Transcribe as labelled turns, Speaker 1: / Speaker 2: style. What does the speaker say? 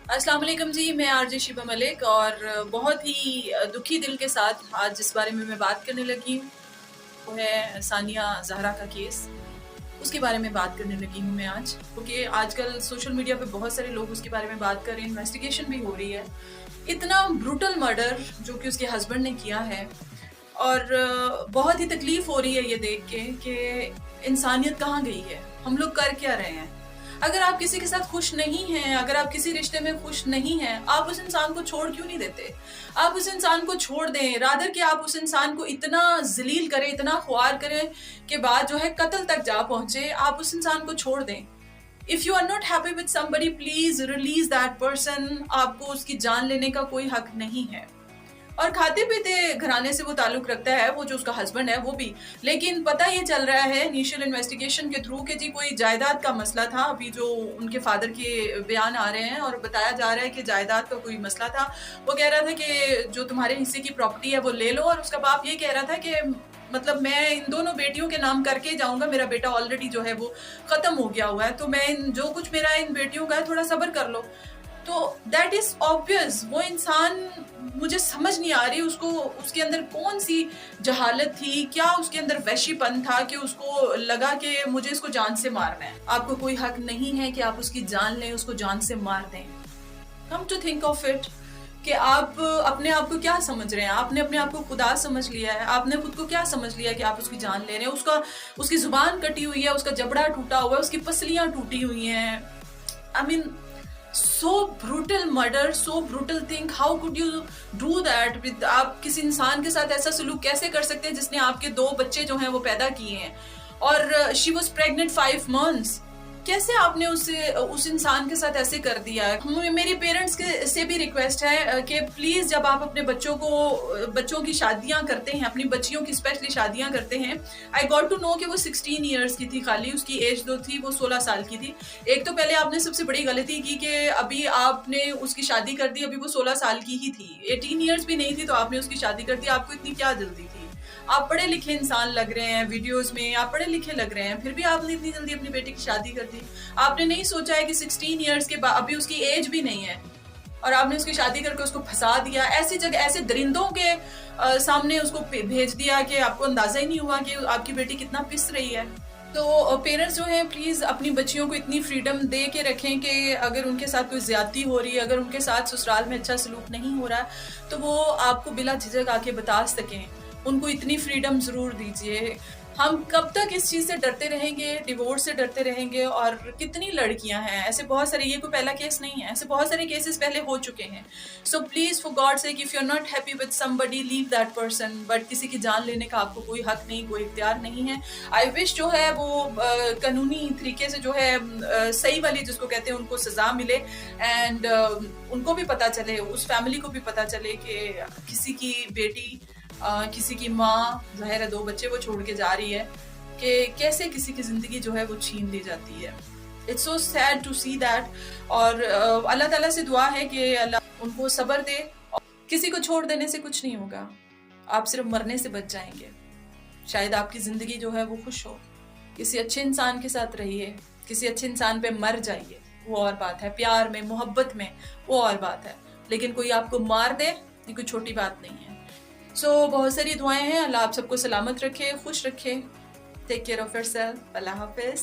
Speaker 1: अस्सलाम वालेकुम जी, मैं आरजे शिबा मलिक और बहुत ही दुखी दिल के साथ आज जिस बारे में मैं बात करने लगी हूँ वो है सानिया ज़हरा का केस। उसके बारे में बात करने लगी हूँ मैं आज, क्योंकि आजकल सोशल मीडिया पे बहुत सारे लोग उसके बारे में बात कर रहे हैं, इन्वेस्टिगेशन भी हो रही है। इतना ब्रूटल मर्डर जो कि उसके हस्बैंड ने किया है और बहुत ही तकलीफ हो रही है ये देख के कि इंसानियत कहाँ गई है, हम लोग कर क्या रहे हैं। अगर आप किसी के साथ खुश नहीं हैं, अगर आप किसी रिश्ते में खुश नहीं हैं, आप उस इंसान को छोड़ क्यों नहीं देते? आप उस इंसान को छोड़ दें, रादर कि आप उस इंसान को इतना ज़लील करें, इतना ख्वार करें कि बाद जो है कत्ल तक जा पहुंचे, आप उस इंसान को छोड़ दें। If you are not happy with somebody, please release that person. आपको उसकी जान लेने का कोई हक नहीं है। और खाते पीते घराने से वो ताल्लुक रखता है, वो जो उसका हस्बैंड है वो भी। लेकिन पता ये चल रहा है इनिशियल इन्वेस्टिगेशन के थ्रू कि जी कोई जायदाद का मसला था। अभी जो उनके फादर के बयान आ रहे हैं और बताया जा रहा है कि जायदाद का कोई मसला था। वो कह रहा था कि जो तुम्हारे हिस्से की प्रॉपर्टी है वो ले लो, और उसका बाप ये कह रहा था कि मतलब मैं इन दोनों बेटियों के नाम करके ही जाऊंगा, मेरा बेटा ऑलरेडी जो है वो खत्म हो गया हुआ है, तो मैं जो कुछ मेरा इन बेटियों का है थोड़ा सब्र कर लो। तो दैट इज ऑब्वियस, वो इंसान मुझे समझ नहीं आ रही उसको उसके अंदर कौन सी जहालत थी, क्या उसके अंदर वैशीपन था कि उसको लगा कि मुझे इसको जान से मारना है। आपको कोई हक नहीं है कि आप उसकी जान लें, उसको जान से मार दें। Come to think of it कि आप अपने आप को क्या समझ रहे हैं, आपने अपने आप को खुदा समझ लिया है, आपने खुद को क्या समझ लिया कि आप उसकी जान ले रहे हैं। उसकी जुबान कटी हुई है, उसका जबड़ा टूटा हुआ है, उसकी पसलियां टूटी हुई हैं। I mean so brutal murder, so brutal thing, how could you do that with, आप किसी इंसान के साथ ऐसा सलूक कैसे कर सकते हैं जिसने आपके 2 बच्चे जो हैं वो पैदा किए हैं और she was pregnant 5 months। कैसे आपने उस इंसान के साथ ऐसे कर दिया है। मेरी पेरेंट्स के से भी रिक्वेस्ट है कि प्लीज जब आप अपने बच्चों की शादियां करते हैं, अपनी बच्चियों की स्पेशली शादियां करते हैं, आई गॉट टू नो कि वो 16 ईयर्स की थी, खाली उसकी एज जो थी वो 16 साल की थी। एक तो पहले आपने सबसे बड़ी गलती की कि अभी आपने उसकी शादी कर दी, अभी वो 16 साल की ही थी, 18 ईयर्स भी नहीं थी तो आपने उसकी शादी कर दी। आपको इतनी क्या जल्दी थी? आप पढ़े लिखे इंसान लग रहे हैं, वीडियोस में आप पढ़े लिखे लग रहे हैं, फिर भी आपने इतनी जल्दी अपनी बेटी की शादी कर दी। आपने नहीं सोचा है कि 16 ईयर्स के बाद अभी उसकी एज भी नहीं है और आपने उसकी शादी करके उसको फंसा दिया ऐसी जगह, ऐसे दरिंदों के सामने उसको भेज दिया कि आपको अंदाजा ही नहीं हुआ कि आपकी बेटी कितना पिस रही है। तो पेरेंट्स जो हैं प्लीज़ अपनी बच्चियों को इतनी फ्रीडम दे के रखें कि अगर उनके साथ कोई ज़्यादती हो रही है, अगर उनके साथ ससुराल में अच्छा सलूक नहीं हो रहा है तो वो आपको बिला झिझक आके बता सकें। उनको इतनी फ्रीडम ज़रूर दीजिए। हम कब तक इस चीज़ से डरते रहेंगे, डिवोर्स से डरते रहेंगे? और कितनी लड़कियां हैं ऐसे, बहुत सारे, ये कोई पहला केस नहीं है, ऐसे बहुत सारे केसेस पहले हो चुके हैं। So please for God sake, if you are not happy with somebody, leave that person. But किसी की जान लेने का आपको कोई हक नहीं, कोई इख्तियार नहीं है। आई विश जो है वो कानूनी तरीके से जो है सही वाली जिसको कहते हैं उनको सज़ा मिले, एंड उनको भी पता चले, उस फैमिली को भी पता चले कि किसी की बेटी, किसी की माँ, ज़ाहिर है 2 बच्चे वो छोड़ के जा रही है, कि कैसे किसी की ज़िंदगी जो है वो छीन ली जाती है। It's so sad to see that. और अल्लाह ताला से दुआ है कि अल्लाह उनको सब्र दे। किसी को छोड़ देने से कुछ नहीं होगा, आप सिर्फ मरने से बच जाएंगे। शायद आपकी ज़िंदगी जो है वो खुश हो, किसी अच्छे इंसान के साथ रहिए, किसी अच्छे इंसान पे मर जाइए, वो और बात है। प्यार में, मोहब्बत में, वो और बात है। लेकिन कोई आपको मार दे, ये कोई छोटी बात नहीं है। सो बहुत सारी दुआएं हैं। अल्लाह आप सबको सलामत रखे, खुश रखे। Take care of yourself. अल्लाह हाफिज़।